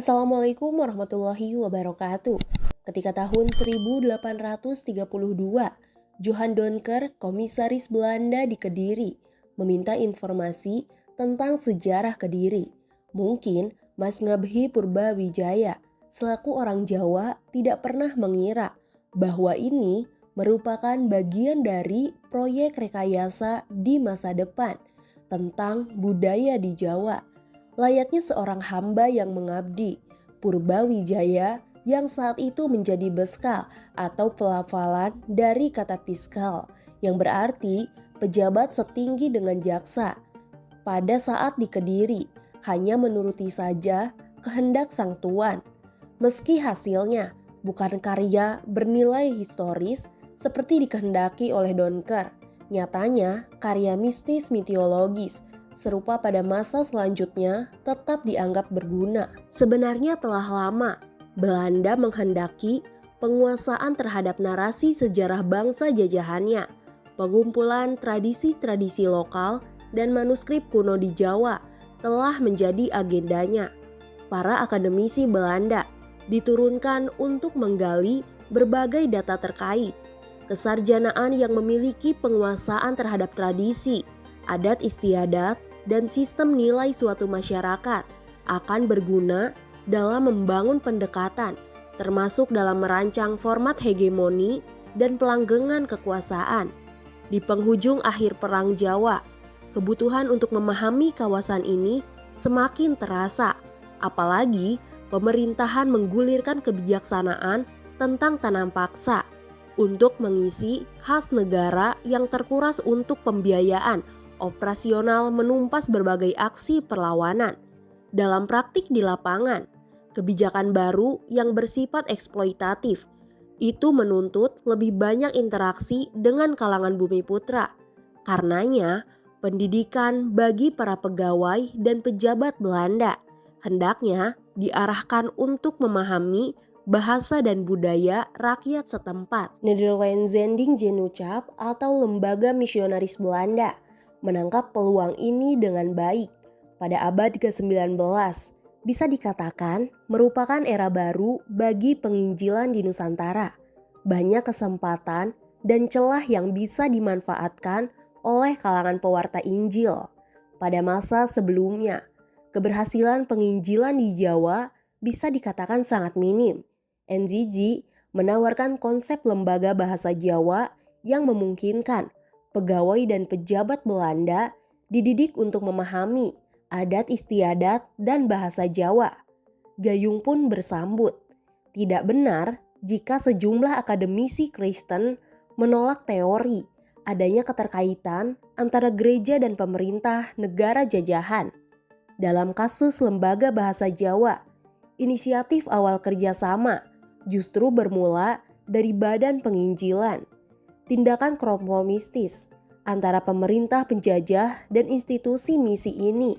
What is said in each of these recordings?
Assalamualaikum warahmatullahi wabarakatuh. Ketika tahun 1832, Johan Donker, komisaris Belanda di Kediri, meminta informasi tentang sejarah Kediri. Mungkin Mas Ngabhi Purbawijaya, selaku orang Jawa, tidak pernah mengira bahwa ini merupakan bagian dari proyek rekayasa di masa depan tentang budaya di Jawa. Layaknya seorang hamba yang mengabdi, Purbawijaya yang saat itu menjadi beskal atau pelafalan dari kata piskal yang berarti pejabat setinggi dengan jaksa. Pada saat di Kediri hanya menuruti saja kehendak sang tuan. Meski hasilnya bukan karya bernilai historis seperti dikehendaki oleh Donker, nyatanya karya mistis mitologis serupa pada masa selanjutnya tetap dianggap berguna. Sebenarnya telah lama Belanda menghendaki penguasaan terhadap narasi sejarah bangsa jajahannya, pengumpulan tradisi-tradisi lokal dan manuskrip kuno di Jawa telah menjadi agendanya. Para akademisi Belanda diturunkan untuk menggali berbagai data terkait kesarjanaan yang memiliki penguasaan terhadap tradisi, adat istiadat, dan sistem nilai suatu masyarakat akan berguna dalam membangun pendekatan, termasuk dalam merancang format hegemoni dan pelanggengan kekuasaan. Di penghujung akhir Perang Jawa, kebutuhan untuk memahami kawasan ini semakin terasa, apalagi pemerintahan menggulirkan kebijaksanaan tentang tanam paksa untuk mengisi khas negara yang terkuras untuk pembiayaan operasional menumpas berbagai aksi perlawanan. Dalam praktik di lapangan, kebijakan baru yang bersifat eksploitatif itu menuntut lebih banyak interaksi dengan kalangan bumi putra. Karenanya, pendidikan bagi para pegawai dan pejabat Belanda hendaknya diarahkan untuk memahami bahasa dan budaya rakyat setempat. Nederlandsending Genootschap atau Lembaga Misionaris Belanda menangkap peluang ini dengan baik. Pada abad ke-19, bisa dikatakan merupakan era baru bagi penginjilan di Nusantara. Banyak kesempatan dan celah yang bisa dimanfaatkan oleh kalangan pewarta Injil. Pada masa sebelumnya, keberhasilan penginjilan di Jawa bisa dikatakan sangat minim. NZJ menawarkan konsep lembaga bahasa Jawa yang memungkinkan pegawai dan pejabat Belanda dididik untuk memahami adat istiadat dan bahasa Jawa. Gayung pun bersambut. Tidak benar jika sejumlah akademisi Kristen menolak teori adanya keterkaitan antara gereja dan pemerintah negara jajahan. Dalam kasus Lembaga Bahasa Jawa, inisiatif awal kerjasama justru bermula dari Badan Penginjilan. Tindakan kompromistis antara pemerintah penjajah dan institusi misi ini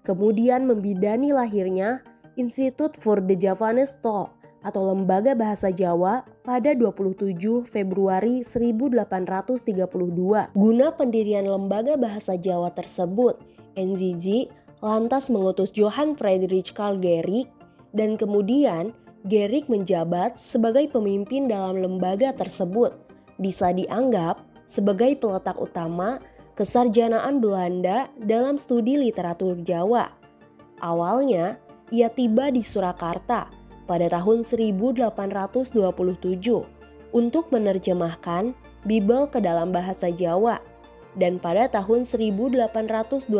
kemudian membidani lahirnya Institute for the Javanese Tale atau Lembaga Bahasa Jawa pada 27 Februari 1832. Guna pendirian Lembaga Bahasa Jawa tersebut, NZJ lantas mengutus Johann Friedrich Karl Gericke dan kemudian Gericke menjabat sebagai pemimpin dalam lembaga tersebut. Bisa dianggap sebagai peletak utama kesarjanaan Belanda dalam studi literatur Jawa. Awalnya, ia tiba di Surakarta pada tahun 1827 untuk menerjemahkan Bible ke dalam bahasa Jawa. Dan pada tahun 1829,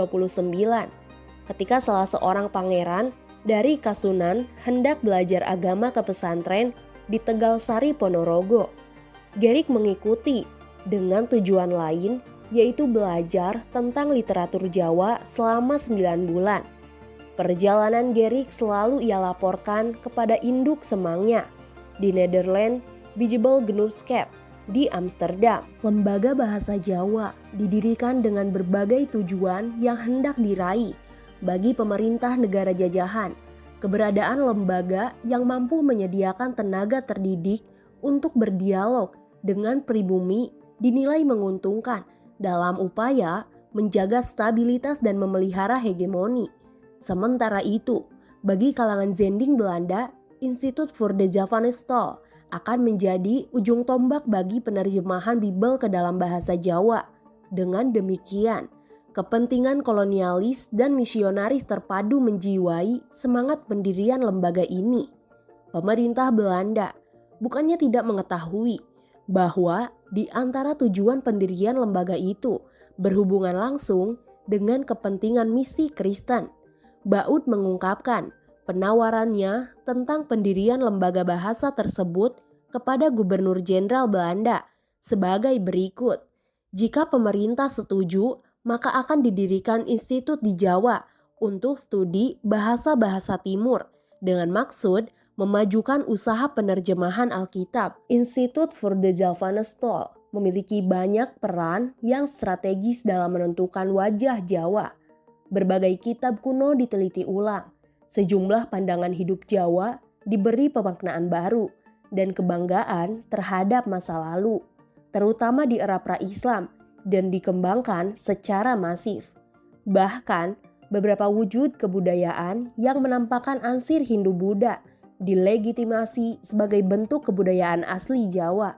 ketika salah seorang pangeran dari Kasunan hendak belajar agama ke pesantren di Tegalsari Ponorogo, Gericke mengikuti dengan tujuan lain, yaitu belajar tentang literatur Jawa selama 9 bulan. Perjalanan Gericke selalu ia laporkan kepada induk semangnya di Nederland Bijbel Genootschap di Amsterdam. Lembaga Bahasa Jawa didirikan dengan berbagai tujuan yang hendak diraih bagi pemerintah negara jajahan. Keberadaan lembaga yang mampu menyediakan tenaga terdidik untuk berdialog dengan pribumi dinilai menguntungkan dalam upaya menjaga stabilitas dan memelihara hegemoni. Sementara itu, Bagi kalangan Zending Belanda, Institute for the Javanese Taal akan menjadi ujung tombak bagi penerjemahan Bible ke dalam bahasa Jawa. Dengan demikian, kepentingan kolonialis dan misionaris terpadu menjiwai semangat pendirian lembaga ini. Pemerintah Belanda bukannya tidak mengetahui bahwa di antara tujuan pendirian lembaga itu berhubungan langsung dengan kepentingan misi Kristen. Baud mengungkapkan penawarannya tentang pendirian lembaga bahasa tersebut kepada Gubernur Jenderal Belanda sebagai berikut. Jika pemerintah setuju, maka akan didirikan institut di Jawa untuk studi bahasa-bahasa Timur dengan maksud memajukan usaha penerjemahan Alkitab. Institute for the Javanese Taal memiliki banyak peran yang strategis dalam menentukan wajah Jawa. Berbagai kitab kuno diteliti ulang. Sejumlah pandangan hidup Jawa diberi pemaknaan baru dan kebanggaan terhadap masa lalu, terutama di era pra-Islam, dan dikembangkan secara masif. Bahkan, beberapa wujud kebudayaan yang menampakkan ansir Hindu-Buddha dilegitimasi sebagai bentuk kebudayaan asli Jawa.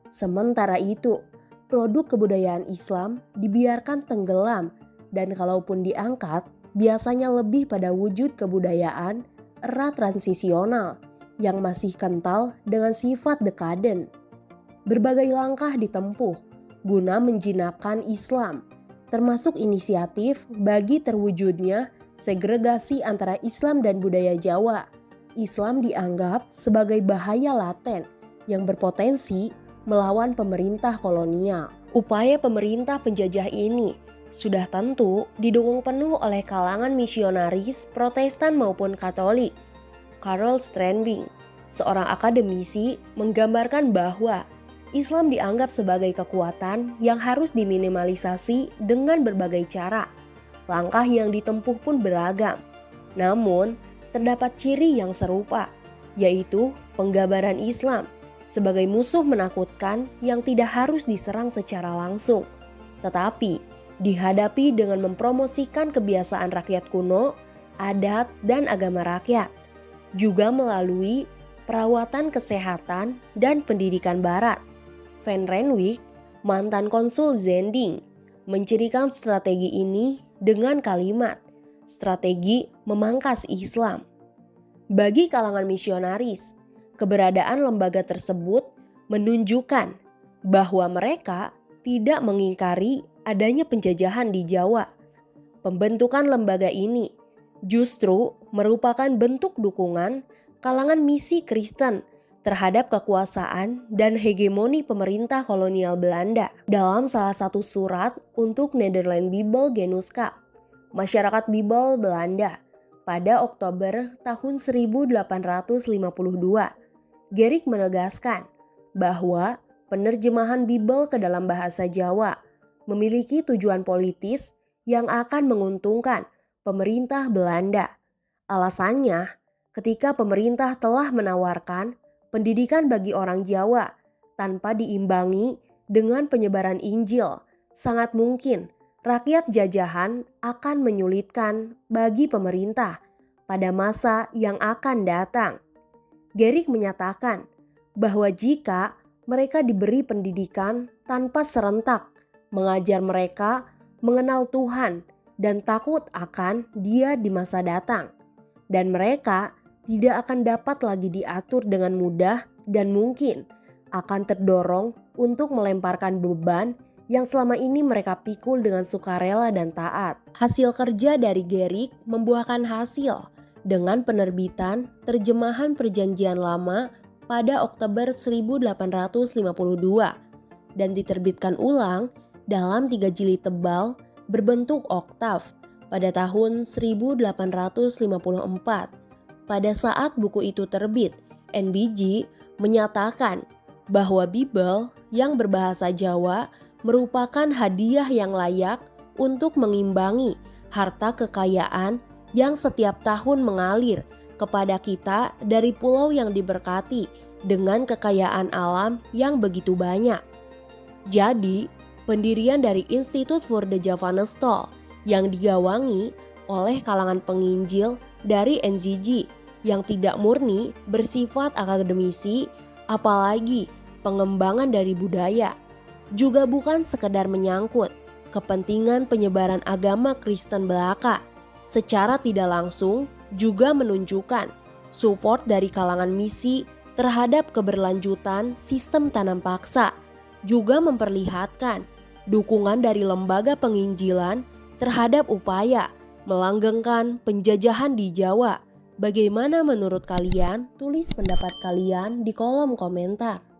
Sementara itu, produk kebudayaan Islam dibiarkan tenggelam dan kalaupun diangkat, biasanya lebih pada wujud kebudayaan era transisional yang masih kental dengan sifat dekaden. Berbagai langkah ditempuh guna menjinakkan Islam, termasuk inisiatif bagi terwujudnya segregasi antara Islam dan budaya Jawa. Islam dianggap sebagai bahaya laten yang berpotensi melawan pemerintah kolonial. Upaya pemerintah penjajah ini sudah tentu didukung penuh oleh kalangan misionaris Protestan maupun Katolik. Karl Stranding, seorang akademisi, menggambarkan bahwa Islam dianggap sebagai kekuatan yang harus diminimalisasi dengan berbagai cara. Langkah yang ditempuh pun beragam. Namun, terdapat ciri yang serupa, yaitu penggambaran Islam sebagai musuh menakutkan yang tidak harus diserang secara langsung, tetapi dihadapi dengan mempromosikan kebiasaan rakyat kuno, adat, dan agama rakyat, juga melalui perawatan kesehatan dan pendidikan barat. Van Renwick, mantan konsul Zending, mencirikan strategi ini dengan kalimat, strategi memangkas Islam. Bagi kalangan misionaris, keberadaan lembaga tersebut menunjukkan bahwa mereka tidak mengingkari adanya penjajahan di Jawa. Pembentukan lembaga ini justru merupakan bentuk dukungan kalangan misi Kristen terhadap kekuasaan dan hegemoni pemerintah kolonial Belanda. Dalam salah satu surat untuk Nederland Bible Genooskap, Masyarakat Bible Belanda, pada Oktober tahun 1852, Gericke menegaskan bahwa penerjemahan Bible ke dalam bahasa Jawa memiliki tujuan politis yang akan menguntungkan pemerintah Belanda. Alasannya, ketika pemerintah telah menawarkan pendidikan bagi orang Jawa tanpa diimbangi dengan penyebaran Injil, sangat mungkin rakyat jajahan akan menyulitkan bagi pemerintah pada masa yang akan datang. Gericke menyatakan bahwa jika mereka diberi pendidikan tanpa serentak mengajar mereka mengenal Tuhan dan takut akan Dia di masa datang, dan mereka tidak akan dapat lagi diatur dengan mudah dan mungkin akan terdorong untuk melemparkan beban yang selama ini mereka pikul dengan sukarela dan taat. Hasil kerja dari Gericke membuahkan hasil dengan penerbitan terjemahan Perjanjian Lama pada Oktober 1852 dan diterbitkan ulang dalam 3 jilid tebal berbentuk oktav pada tahun 1854. Pada saat buku itu terbit, NBG menyatakan bahwa Bible yang berbahasa Jawa merupakan hadiah yang layak untuk mengimbangi harta kekayaan yang setiap tahun mengalir kepada kita dari pulau yang diberkati dengan kekayaan alam yang begitu banyak. Jadi, pendirian dari Institute for the Javanese Taal yang digawangi oleh kalangan penginjil dari NCG yang tidak murni bersifat akademisi, apalagi pengembangan dari budaya. Juga bukan sekedar menyangkut kepentingan penyebaran agama Kristen belaka. Secara tidak langsung juga menunjukkan support dari kalangan misi terhadap keberlanjutan sistem tanam paksa. Juga memperlihatkan dukungan dari lembaga penginjilan terhadap upaya melanggengkan penjajahan di Jawa. Bagaimana menurut kalian? Tulis pendapat kalian di kolom komentar.